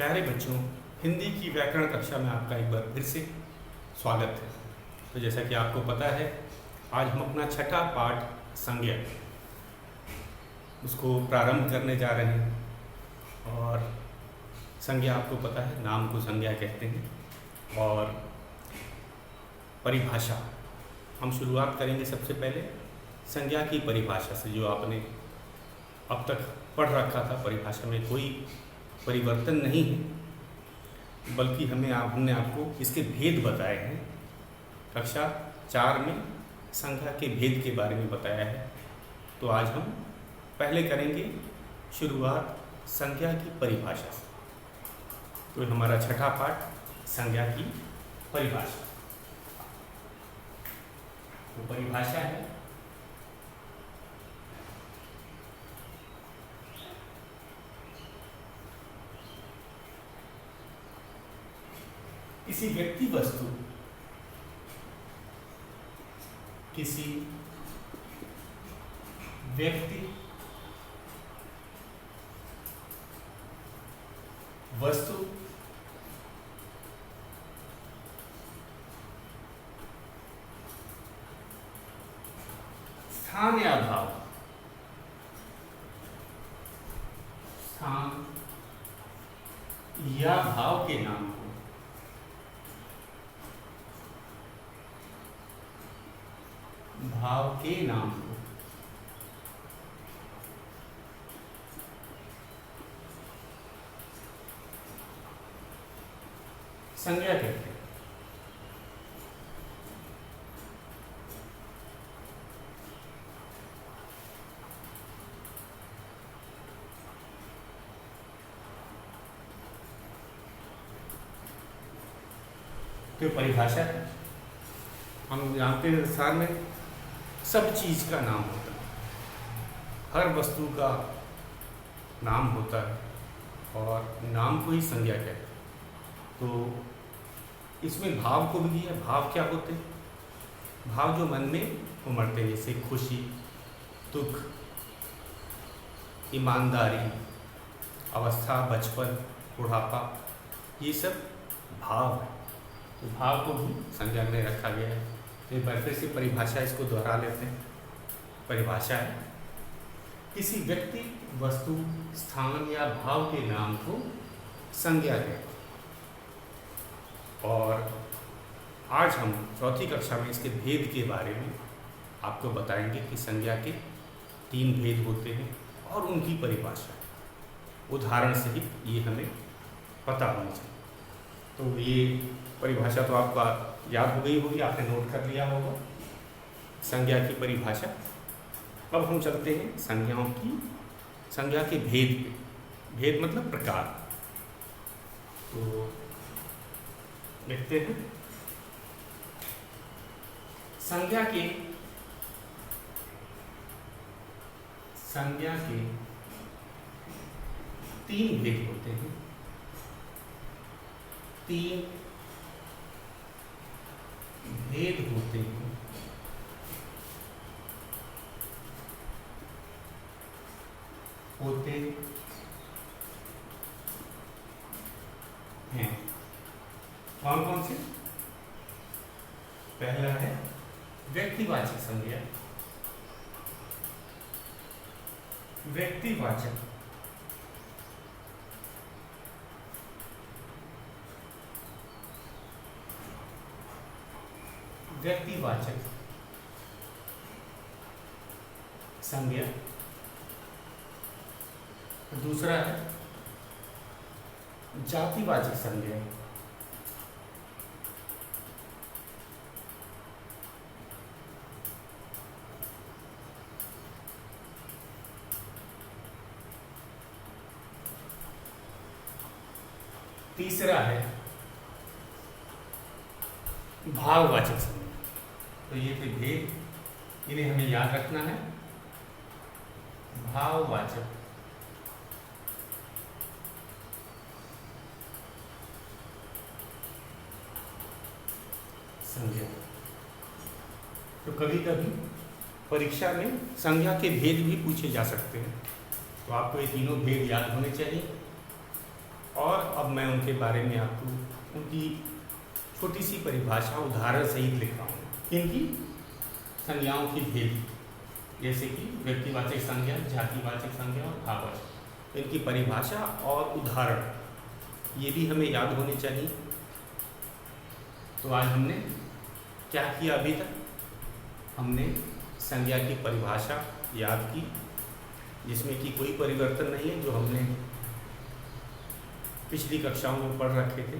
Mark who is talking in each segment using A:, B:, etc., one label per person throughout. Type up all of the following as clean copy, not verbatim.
A: प्यारे बच्चों, हिंदी की व्याकरण कक्षा में आपका एक बार फिर से स्वागत है। तो जैसा कि आपको पता है, आज हम अपना छठा पाठ संज्ञा उसको प्रारंभ करने जा रहे हैं। और संज्ञा आपको पता है, नाम को संज्ञा कहते हैं। और परिभाषा हम शुरुआत करेंगे सबसे पहले संज्ञा की परिभाषा से, जो आपने अब तक पढ़ रखा था। परिभाषा में कोई परिवर्तन नहीं है, बल्कि हमने आपको इसके भेद बताए हैं। कक्षा 4 में संज्ञा के भेद के बारे में बताया है। तो आज हम पहले करेंगे शुरुआत संज्ञा की परिभाषा से। तो हमारा छठा पाठ संज्ञा की परिभाषा। तो परिभाषा है किसी व्यक्ति वस्तु स्थान या भाव के नाम को संज्ञा कहते हैं। तो परिभाषा है, हम जानते हैं संसार में सब चीज का नाम होता है, हर वस्तु का नाम होता है और नाम को ही संज्ञा कहते हैं। तो इसमें भाव को भी दिया। भाव क्या होते हैं? भाव जो मन में उमड़ते हैं, जैसे खुशी, दुख, ईमानदारी, अवस्था, बचपन, बुढ़ापा, ये सब भाव है। तो भाव को भी संज्ञा में रखा गया है। तो एक बार फिर से परिभाषा इसको दोहरा लेते हैं। परिभाषा है किसी व्यक्ति, वस्तु, स्थान या भाव के नाम को संज्ञा कहते हैं। और आज हम चौथी कक्षा में इसके भेद के बारे में आपको बताएंगे कि संज्ञा के 3 भेद होते हैं और उनकी परिभाषा उदाहरण से ही ये हमें पता होनी चाहिए। तो ये परिभाषा तो आपका याद हो गई होगी, आपने नोट कर लिया होगा संज्ञा की परिभाषा। अब हम चलते हैं संज्ञा के भेद पे। भेद मतलब प्रकार। तो लिखते हैं संज्ञा के 3 भेद होते हैं। 3 भेद होते हैं। कौन कौन से? पहला है व्यक्तिवाचक संज्ञा। व्यक्तिवाचक संज्ञा। दूसरा है जातिवाचक संज्ञा। तीसरा है भाववाचक संज्ञा। तो ये थे भेद, इन्हें हमें याद रखना है। भाववाचक संज्ञा। तो कभी कभी परीक्षा में संज्ञा के भेद भी पूछे जा सकते हैं। तो आपको ये तीनों भेद याद होने चाहिए। और अब अब मैं उनके बारे में आपको उनकी छोटी सी परिभाषा उदाहरण सहित लिख रहा हूँ। इनकी संज्ञाओं की भेद, जैसे कि व्यक्तिवाचक संज्ञा, जातिवाचक संज्ञा और भाववाचक, इनकी परिभाषा और उदाहरण ये भी हमें याद होने चाहिए। तो आज हमने क्या किया? अभी तक हमने संज्ञा की परिभाषा याद की, जिसमें कि कोई परिवर्तन नहीं है, जो हमने पिछली कक्षाओं में पढ़ रखे थे।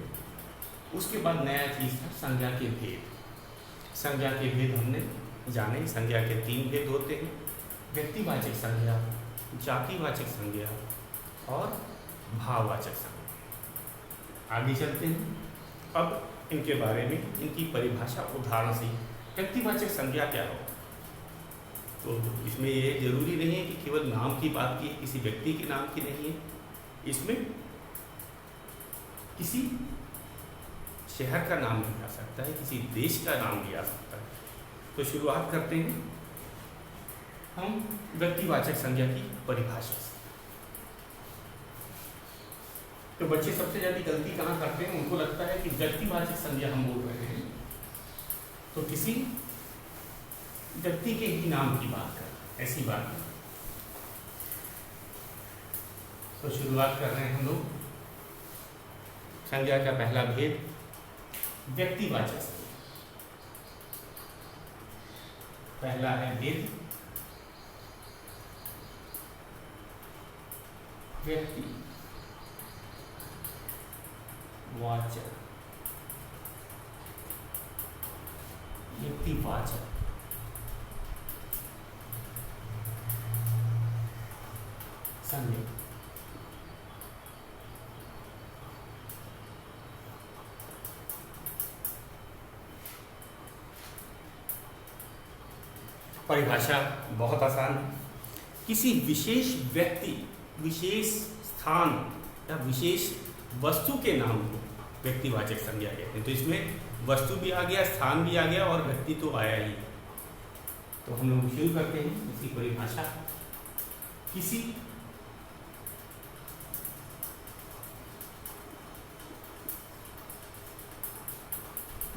A: उसके बाद नया चीज़ था संज्ञा के भेद। संज्ञा के भेद हमने जाने। संज्ञा के 3 भेद होते हैं: व्यक्तिवाचक संज्ञा, जातिवाचक संज्ञा और भाववाचक संज्ञा। आगे चलते हैं अब इनके बारे में, इनकी परिभाषा उदाहरण से। व्यक्तिवाचक संज्ञा क्या हो? तो इसमें ये जरूरी नहीं है कि केवल नाम की बात की है, किसी व्यक्ति के नाम की नहीं है। इसमें किसी शहर का नाम भी आ सकता है, किसी देश का नाम भी आ सकता है। तो शुरुआत करते हैं हम व्यक्तिवाचक संज्ञा की परिभाषा से। तो बच्चे सबसे ज़्यादा गलती कहाँ करते हैं? उनको लगता है कि व्यक्तिवाचक संज्ञा हम बोल रहे हैं तो किसी व्यक्ति के ही नाम की बात कर, ऐसी बात नहीं। तो शुरुआत कर रहे हैं हम लोग संज्ञा का पहला भेद, व्यक्तिवाचक संज्ञा। पहला है भेद व्यक्ति वाचक। व्यक्तिवाचक संज्ञा। परिभाषा बहुत आसान है। किसी विशेष व्यक्ति, विशेष स्थान या विशेष वस्तु के नाम को व्यक्तिवाचक संज्ञा कहते हैं। तो इसमें वस्तु भी आ गया, स्थान भी आ गया और व्यक्ति तो आया ही। तो हम लोग शुरू करते हैं इसकी परिभाषा। किसी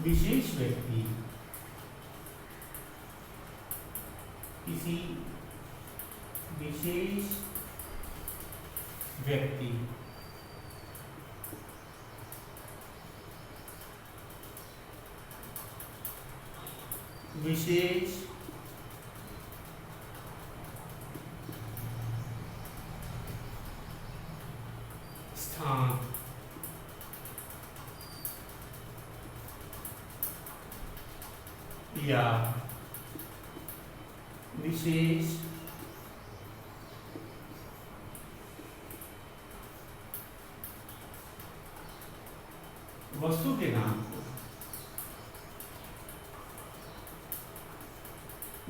A: विशेष व्यक्ति, किसी विशेष व्यक्ति विशेष स्थान या विशेष वस्तु के नाम को,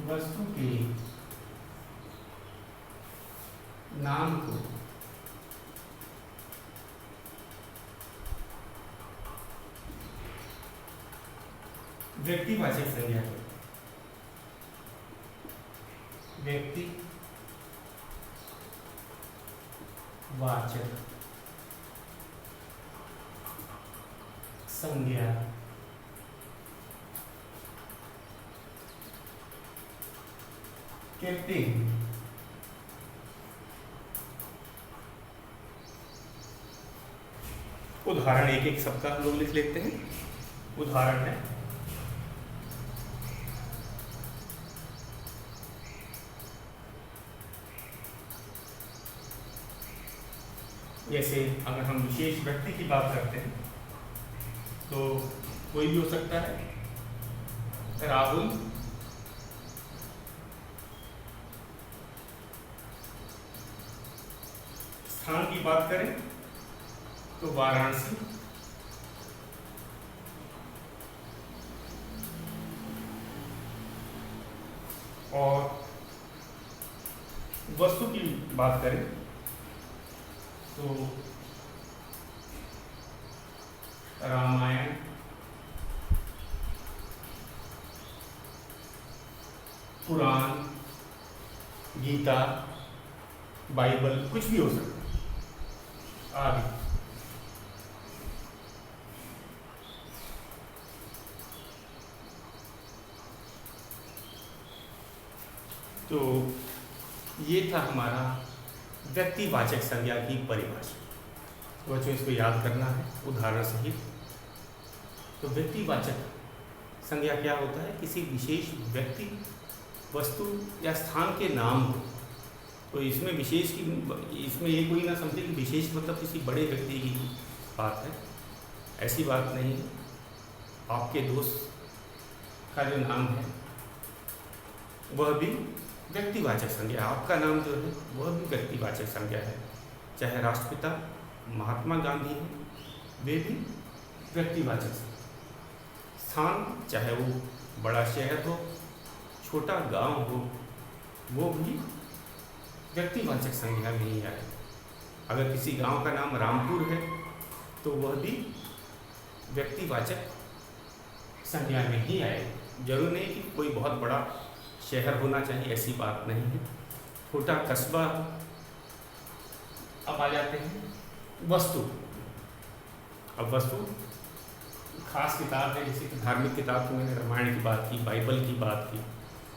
A: वस्तु के नाम को व्यक्तिवाचक संज्ञा कहते हैं। व्यक्तिवाचक संज्ञा कहते हैं। उदाहरण एक एक सबका हम लोग लिख लेते हैं। उदाहरण है जैसे अगर हम विशेष व्यक्ति की बात करते हैं तो कोई भी हो सकता है, राहुल, स्थान की बात करें तो वाराणसी, और वस्तु की बात करें तो रामायण, पुराण, गीता, बाइबल, कुछ भी हो सकता है आदि। तो ये था हमारा व्यक्तिवाचक संज्ञा की परिभाषा। तो बच्चों इसको याद करना है उदाहरण सहित। तो व्यक्तिवाचक संज्ञा क्या होता है? किसी विशेष व्यक्ति, वस्तु या स्थान के नाम को। तो इसमें विशेष की, इसमें ये कोई ना समझे कि विशेष मतलब किसी बड़े व्यक्ति की बात है, ऐसी बात नहीं है। आपके दोस्त का जो नाम है वह भी व्यक्तिवाचक संज्ञा, आपका नाम जो है वह भी व्यक्तिवाचक संज्ञा है। चाहे राष्ट्रपिता महात्मा गांधी हैं, वे भी व्यक्तिवाचक संज्ञा। स्थान चाहे वो बड़ा शहर हो, छोटा गांव हो, वो भी व्यक्तिवाचक संज्ञा में ही आए। अगर किसी गांव का नाम रामपुर है तो वह भी व्यक्तिवाचक संज्ञा में ही आए। जरूर नहीं कि कोई बहुत बड़ा शहर होना चाहिए, ऐसी बात नहीं है। छोटा कस्बा। अब आ जाते हैं वस्तु। अब वस्तु खास किताब है, जैसे कि धार्मिक किताब की मैंने रामायण की बात की, बाइबल की बात की,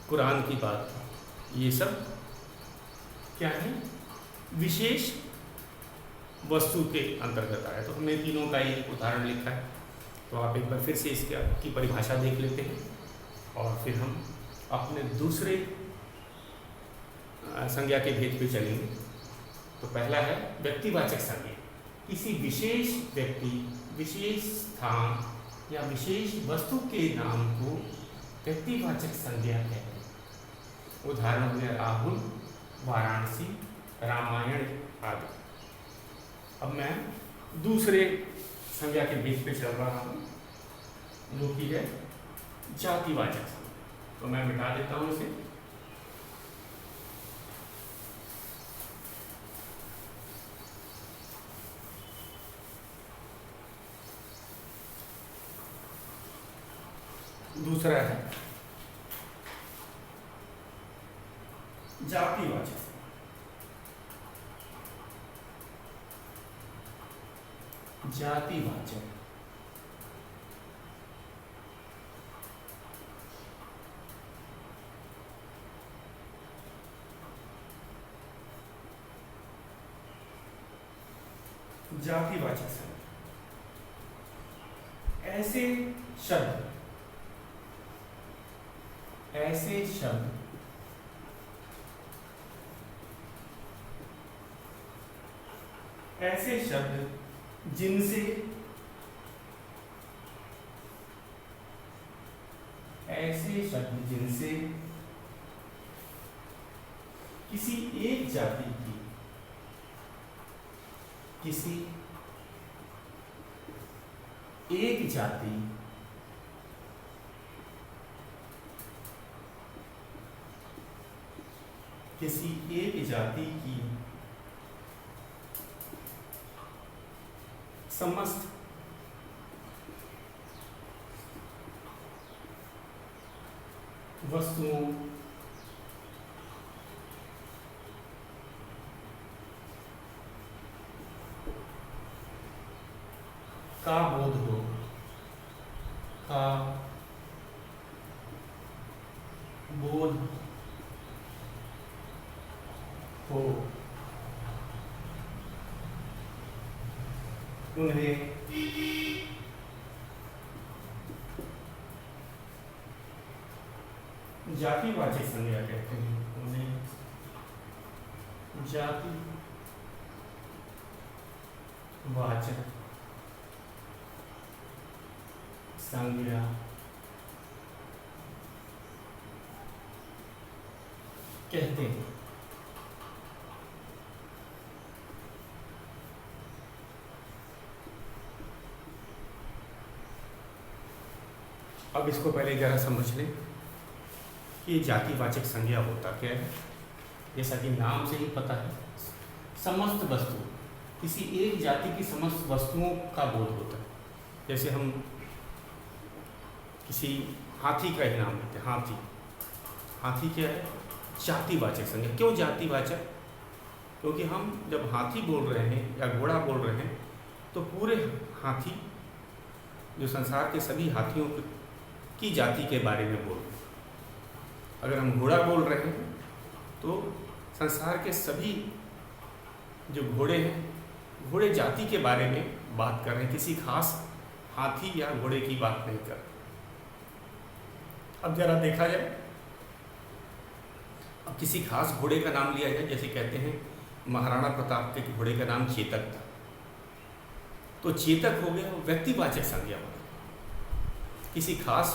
A: कुरान की बात की। ये सब क्या है? विशेष वस्तु के अंतर्गत आया। तो हमने तीनों का एक उदाहरण लिखा है। तो आप एक बार फिर से इसकी परिभाषा देख लेते हैं और फिर हम अपने दूसरे संज्ञा के भेद पे चलेंगे। तो पहला है व्यक्तिवाचक संज्ञा। किसी विशेष व्यक्ति, विशेष स्थान या विशेष वस्तु के नाम को व्यक्तिवाचक संज्ञा कहते हैं। उदाहरण में राहुल, वाराणसी, रामायण आदि। अब मैं दूसरे संज्ञा के भेद पे चल रहा हूँ, जो कि है जातिवाचक संज्ञा। तो मैं मिटा देता हूँ इसे। दूसरा है जातिवाचक। जातिवाचक जातिवाचक शब्द ऐसे शब्द ऐसे शब्द जिनसे किसी एक जाति की, किसी एक जाति किसी एक जाति की समस्त वस्तुओं का बोध हो, उन्हें जातिवाचक संज्ञा कहते हैं। उन्हें जातिवाचक संज्ञा कहते हैं। अब इसको पहले जरा समझ लें कि जातिवाचक संज्ञा होता क्या है। जैसा कि नाम से ही पता है, समस्त वस्तु, किसी एक जाति की समस्त वस्तुओं का बोध होता है। जैसे हम किसी हाथी का ही नाम लेते हैं, हाथी क्या है? जातिवाचक संज्ञा। क्यों जातिवाचक? क्योंकि हम जब हाथी बोल रहे हैं या घोड़ा बोल रहे हैं तो पूरे हाथी, जो संसार के सभी हाथियों की जाति के बारे में बोल रहे हैं। अगर हम घोड़ा बोल रहे हैं तो संसार के सभी जो घोड़े हैं, घोड़े जाति के बारे में बात कर रहे हैं, किसी खास हाथी या घोड़े की बात नहीं कर। अब जरा देखा जाए, अब किसी खास घोड़े का नाम लिया जाए, जैसे कहते हैं महाराणा प्रताप के घोड़े का नाम चेतक था, तो चेतक हो गया व्यक्तिवाचक संज्ञा हो गई। किसी खास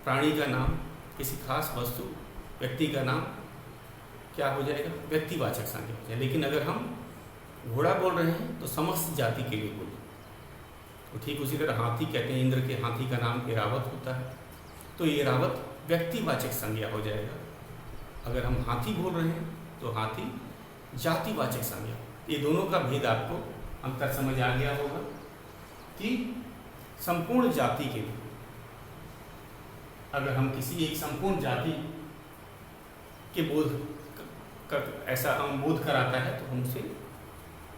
A: प्राणी का नाम, किसी खास वस्तु, व्यक्ति का नाम क्या हो जाएगा, व्यक्तिवाचक संज्ञा हो जाएगा। लेकिन अगर हम घोड़ा बोल रहे हैं तो समस्त जाति के लिए बोलिए। तो ठीक उसी तरह हाथी कहते हैं, इंद्र के हाथी का नाम ऐरावत होता है, तो ऐरावत व्यक्तिवाचक संज्ञा हो जाएगा। अगर हम हाथी बोल रहे हैं तो हाथी जातिवाचक संज्ञा। ये दोनों का भेद आपको अंतर समझ आ गया होगा कि संपूर्ण जाति के लिए अगर हम किसी एक संपूर्ण जाति के ऐसा हम बोध कराता है तो हम उसे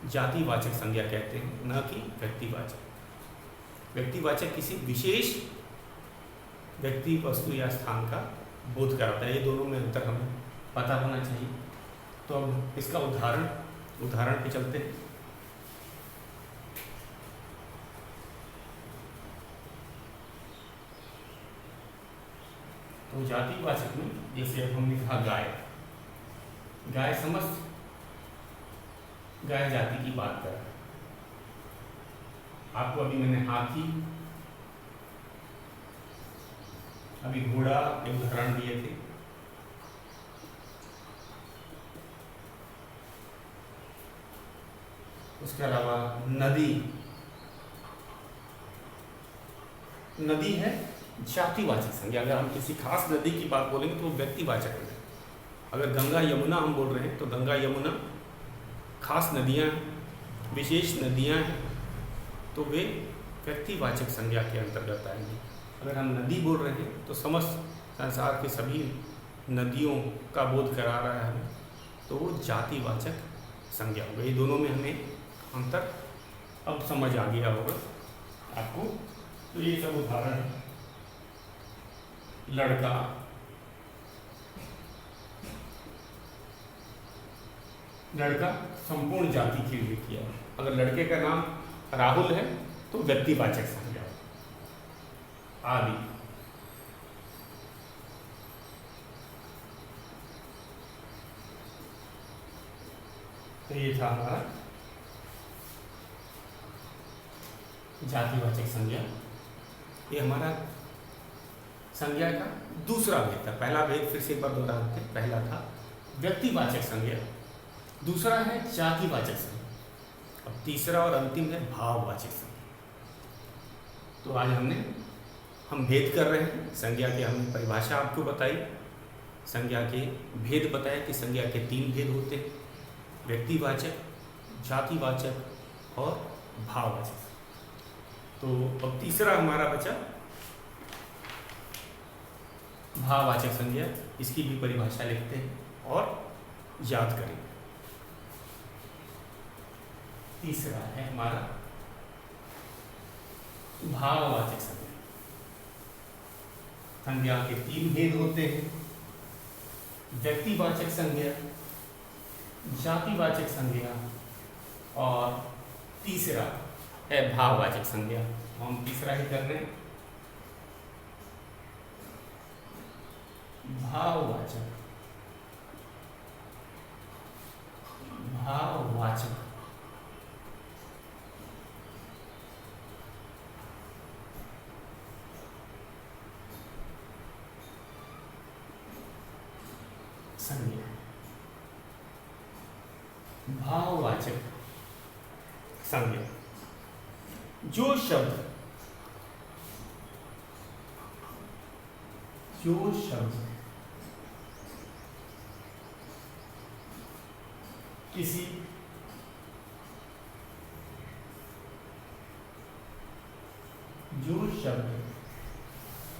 A: जातिवाचक संज्ञा कहते हैं, न कि व्यक्तिवाचक। व्यक्तिवाचक किसी विशेष व्यक्ति, वस्तु या स्थान का बोध कराता है। ये दोनों में अंतर हमें पता होना चाहिए। तो अब इसका उदाहरण पे चलते हैं। तो जातिवाचक में जैसे अब हमने कहा गाय समस्त गाय जाति की बात कर रहा है। आपको अभी मैंने हाथी, अभी घोड़ा के उदाहरण दिए थे। उसके अलावा नदी है जातिवाचक संज्ञा। अगर हम किसी खास नदी की बात बोलेंगे तो वो व्यक्तिवाचक है। अगर गंगा यमुना हम बोल रहे हैं तो गंगा यमुना खास नदियाँ, विशेष नदियाँ हैं, तो वे व्यक्तिवाचक संज्ञा के अंतर्गत आएंगी। अगर हम नदी बोल रहे हैं तो समस्त संसार के सभी नदियों का बोध करा रहा है हमें, तो वो जातिवाचक संज्ञा होगा। ये दोनों में हमें अंतर अब समझ आ गया होगा आपको। तो ये सब उदाहरण है। लड़का संपूर्ण जाति के लिए किया। अगर लड़के का नाम राहुल है तो व्यक्तिवाचक संज्ञा आदि। तो ये था हमारा जातिवाचक संज्ञा। ये हमारा संज्ञा का दूसरा भेद था। पहला भेद फिर से एक बार दोहराते हैं। पहला था व्यक्तिवाचक संज्ञा, दूसरा है जातिवाचक संज्ञा, अब तीसरा और अंतिम है भाववाचक संज्ञा। तो आज हम भेद कर रहे हैं संज्ञा के। हमने परिभाषा आपको बताई, संज्ञा के भेद बताए कि संज्ञा के 3 भेद होते हैं, व्यक्तिवाचक, जातिवाचक और भाववाचक। तो अब तीसरा हमारा बचा भाववाचक संज्ञा। इसकी भी परिभाषा लिखते हैं और याद करें। तीसरा है हमारा भाववाचक संज्ञा। संज्ञा के 3 भेद होते हैं, व्यक्तिवाचक संज्ञा, जातिवाचक संज्ञा और तीसरा है भाववाचक संज्ञा। हम तीसरा ही कर रहे हैं, भाववाचक संज्ञा। भाववाचक संज्ञा जो शब्द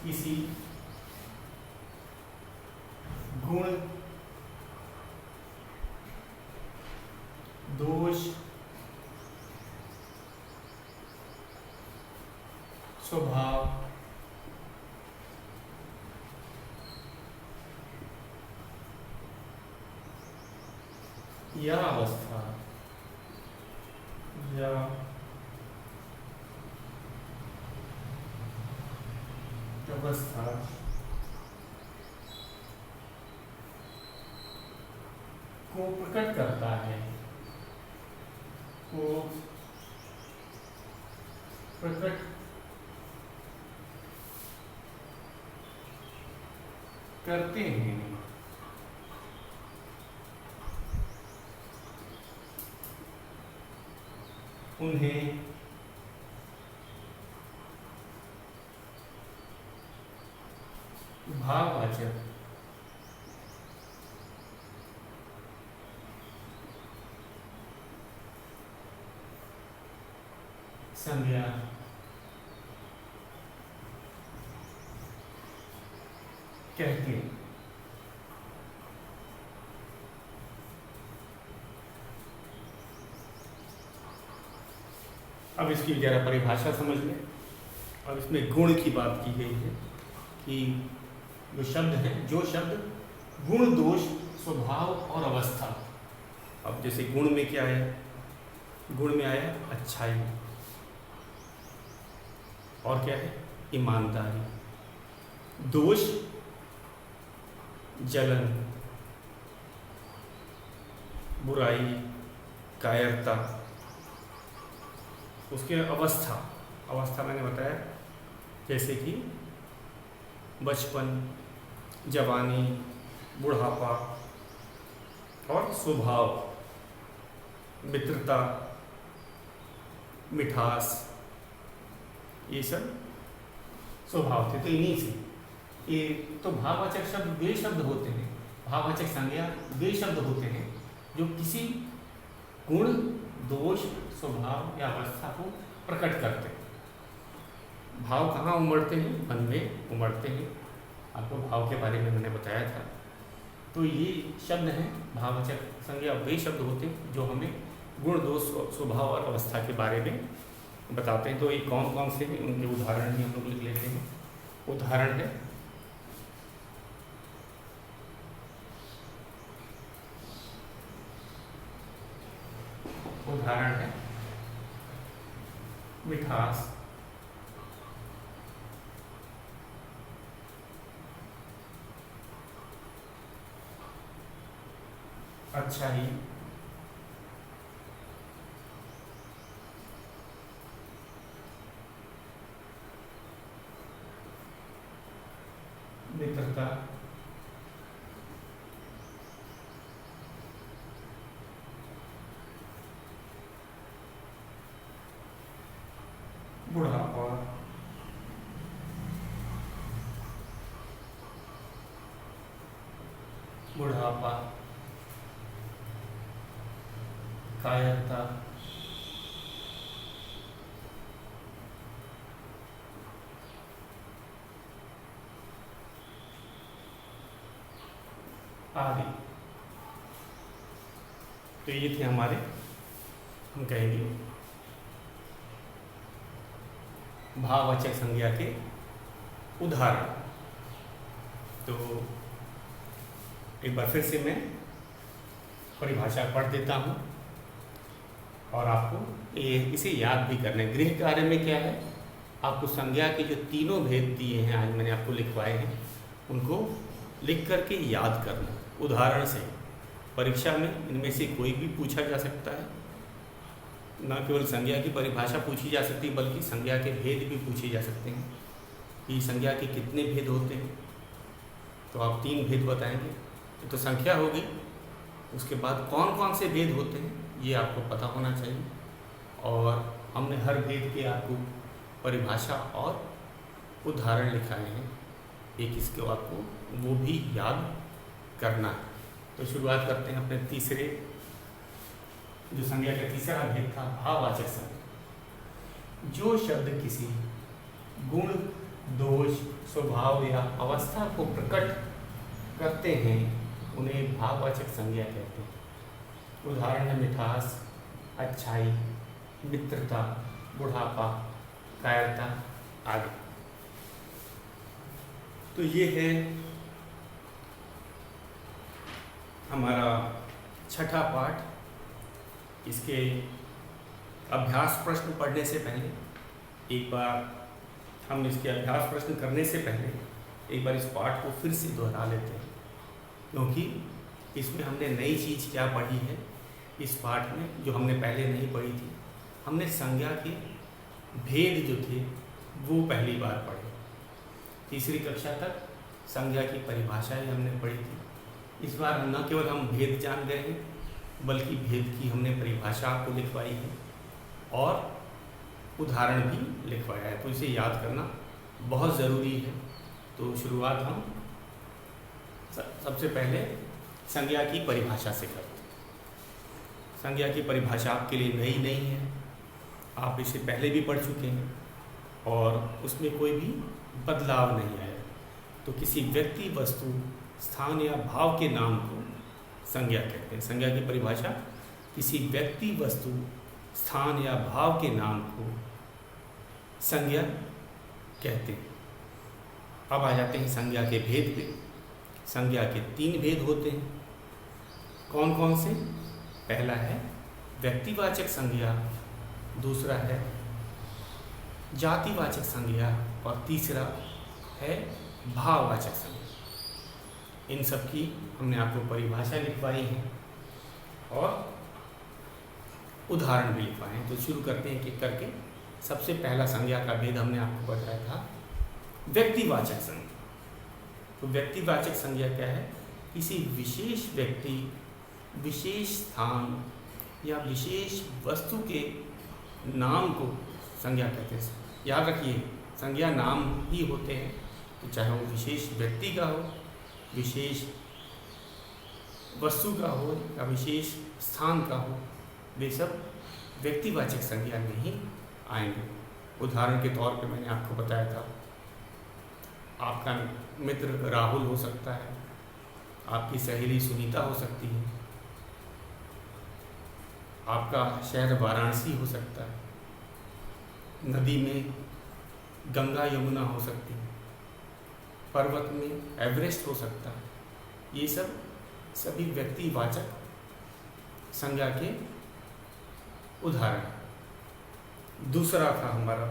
A: किसी गुण, दोष, स्वभाव, या अवस्था या अवस्था को प्रकट करता है, को प्रकट करते हैं। उन्हें भाववाचक संज्ञा कहते हैं। अब इसकी जरा परिभाषा समझ लें। अब इसमें गुण की बात की गई है कि जो शब्द है, जो शब्द गुण, दोष, स्वभाव और अवस्था। अब जैसे गुण में क्या है, गुण में आया अच्छाई, और क्या है, ईमानदारी। दोष जलन, बुराई, कायरता। उसके अवस्था, अवस्था मैंने बताया जैसे कि बचपन, जवानी, बुढ़ापा। और स्वभाव, मित्रता, मिठास, ये सब स्वभाव थे। तो इन्हीं से ये तो भाववाचक शब्द वे शब्द होते हैं, भाववाचक संज्ञा वे शब्द होते हैं जो किसी गुण, दोष, स्वभाव या अवस्था को प्रकट करते हैं। भाव कहाँ उमड़ते हैं? मन में उमड़ते हैं। आपको भाव के बारे में मैंने बताया था। तो ये शब्द हैं भाववाचक संज्ञा वे शब्द होते हैं जो हमें गुण, दोष, स्वभाव और अवस्था के बारे में बताते हैं। तो ये कौन कौन से हैं, उनके उदाहरण भी हम लोग लिख लेते हैं। उदाहरण है मिठास, अच्छाई, मित्रता, बुढ़ापा, कायरता, आदि। तो ये थे हमारे, हम कहेंगे भाववाचक संज्ञा के उदाहरण। तो एक बार फिर से मैं परिभाषा पढ़ देता हूँ और आपको इसे याद भी करना है। गृह कार्य में क्या है, आपको संज्ञा के जो तीनों भेद दिए हैं, आज मैंने आपको लिखवाए हैं, उनको लिख करके याद करना उदाहरण से। परीक्षा में इनमें से कोई भी पूछा जा सकता है। न केवल संज्ञा की परिभाषा पूछी जा सकती है बल्कि संज्ञा के भेद भी पूछे जा सकते हैं कि संज्ञा के कितने भेद होते हैं। तो आप 3 भेद बताएंगे तो संख्या होगी। उसके बाद कौन कौन से भेद होते हैं ये आपको पता होना चाहिए। और हमने हर भेद के आपको परिभाषा और उदाहरण लिखाए हैं, एक इसको आपको वो भी याद करना है। तो शुरुआत करते हैं अपने तीसरे, जो संज्ञा का तीसरा भेद था, भाववाचक संज्ञा। जो शब्द किसी गुण, दोष, स्वभाव या अवस्था को प्रकट करते हैं उन्हें भाववाचक संज्ञा कहते हैं। उदाहरण है मिठास, अच्छाई, मित्रता, बुढ़ापा, कायरता आदि। तो ये है हमारा छठा पाठ, इसके अभ्यास प्रश्न पढ़ने से पहले एक बार हम इसके अभ्यास प्रश्न करने से पहले एक बार इस पाठ को फिर से दोहरा लेते हैं, क्योंकि इसमें हमने नई चीज़ क्या पढ़ी है। इस पाठ में जो हमने पहले नहीं पढ़ी थी, हमने संज्ञा के भेद जो थे वो पहली बार पढ़े। तीसरी कक्षा तक संज्ञा की परिभाषाएं हमने पढ़ी थी। इस बार न केवल हम भेद जान गए हैं, बल्कि भेद की हमने परिभाषा आपको लिखवाई है और उदाहरण भी लिखवाया है, तो इसे याद करना बहुत ज़रूरी है। तो शुरुआत हम सबसे पहले संज्ञा की परिभाषा से करते हैं। संज्ञा की परिभाषा आपके लिए नई नहीं है, आप इसे पहले भी पढ़ चुके हैं और उसमें कोई भी बदलाव नहीं आया। तो किसी व्यक्ति, वस्तु, स्थान या भाव के नाम को संज्ञा कहते हैं। संज्ञा की परिभाषा किसी व्यक्ति, वस्तु, स्थान या भाव के नाम को संज्ञा कहते हैं। अब आ जाते हैं संज्ञा के भेद पे। संज्ञा के 3 भेद होते हैं। कौन कौन से? पहला है व्यक्तिवाचक संज्ञा, दूसरा है जातिवाचक संज्ञा और तीसरा है भाववाचक संज्ञा। इन सब की हमने आपको परिभाषा लिखवाई है और उदाहरण भी लिखवाए हैं। तो शुरू करते हैं एक करके। सबसे पहला संज्ञा का भेद हमने आपको बताया था व्यक्तिवाचक संज्ञा। तो व्यक्तिवाचक संज्ञा क्या है? किसी विशेष व्यक्ति, विशेष स्थान या विशेष वस्तु के नाम को संज्ञा कहते हैं। याद रखिए, संज्ञा नाम ही होते हैं, तो चाहे वो विशेष व्यक्ति का हो, विशेष वस्तु का हो या विशेष स्थान का हो, वे सब व्यक्तिवाचक संज्ञा में ही आएंगे। उदाहरण के तौर पे मैंने आपको बताया था, आपका मित्र राहुल हो सकता है, आपकी सहेली सुनीता हो सकती है, आपका शहर वाराणसी हो सकता है, नदी में गंगा यमुना हो सकती है, पर्वत में एवरेस्ट हो सकता है। ये सब सभी व्यक्तिवाचक संज्ञा के उदाहरण। दूसरा था हमारा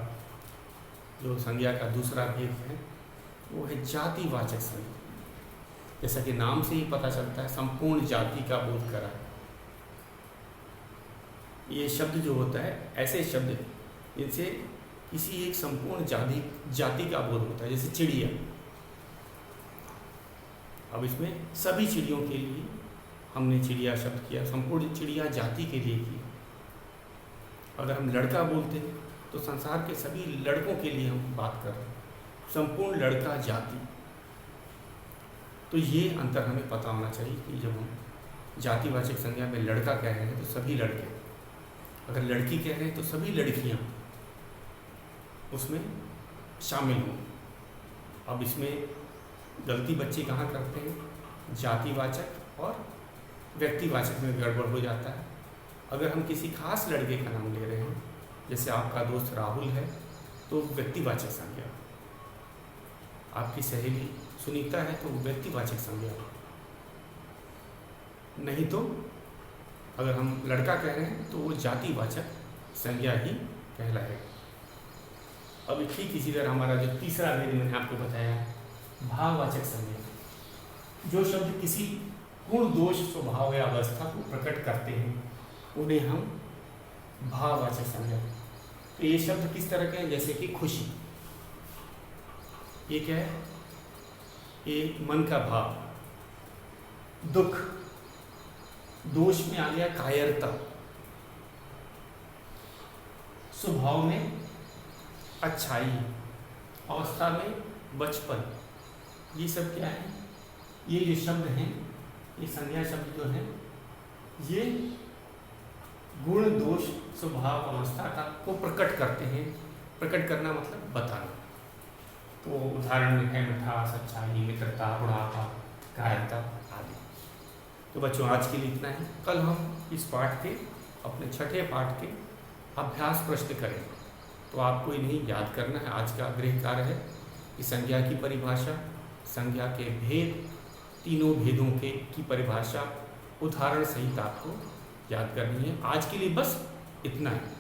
A: जो संज्ञा का दूसरा भेद है, वो है जातिवाचक संज्ञा। जैसा कि नाम से ही पता चलता है, संपूर्ण जाति का बोध करा है। ये शब्द जो होता है, ऐसे शब्द जिनसे किसी एक संपूर्ण जाति का बोध होता है। जैसे चिड़िया, अब इसमें सभी चिड़ियों के लिए हमने चिड़िया शब्द किया, संपूर्ण चिड़िया जाति के लिए किया। अगर हम लड़का बोलते हैं तो संसार के सभी लड़कों के लिए हम बात कर रहे हैं, संपूर्ण लड़का जाति। तो ये अंतर हमें पता होना चाहिए कि जब हम जातिवाचक संज्ञा में लड़का कह रहे हैं तो सभी लड़के, अगर लड़की कह रहे हैं तो सभी लड़कियां उसमें शामिल हों। अब इसमें गलती बच्चे कहाँ करते हैं? जातिवाचक और व्यक्तिवाचक में गड़बड़ हो जाता है। अगर हम किसी खास लड़के का नाम ले रहे हैं, जैसे आपका दोस्त राहुल है, तो व्यक्तिवाचक संज्ञा। आपकी सहेली सुनीता है तो व्यक्तिवाचक संज्ञा। नहीं तो अगर हम लड़का कह रहे हैं तो वो जातिवाचक संज्ञा ही कहलाएगा। अब ठीक इसी तरह हमारा जो तीसरा भेद मैंने आपको बताया, भाववाचक संज्ञा। जो शब्द किसी गुण, दोष, स्वभाव या अवस्था को प्रकट करते हैं, उन्हें हम भाववाचक संज्ञा। तो ये शब्द किस तरह के हैं? जैसे कि खुशी, ये क्या है? ये मन का भाव। दुख, दोष में आ गया कायरता, स्वभाव में अच्छाई, अवस्था में बचपन। ये सब क्या है? ये जो शब्द हैं, ये संज्ञा शब्द जो हैं, ये गुण, दोष, स्वभाव, अवस्था का को प्रकट करते हैं। प्रकट करना मतलब बताना। तो उदाहरण में है मिठास, अच्छाई, मित्रता, बुढ़ापा, कायरता आदि। तो बच्चों, आज के लिए इतना ही। कल हम इस पाठ के, अपने छठे पाठ के अभ्यास प्रश्न करेंगे। तो आपको इन्हें याद करना है। आज का गृह कार्य है कि संज्ञा की परिभाषा, संज्ञा के भेद, तीनों भेदों की परिभाषा उदाहरण सहित आपको याद करनी है। आज के लिए बस इतना ही।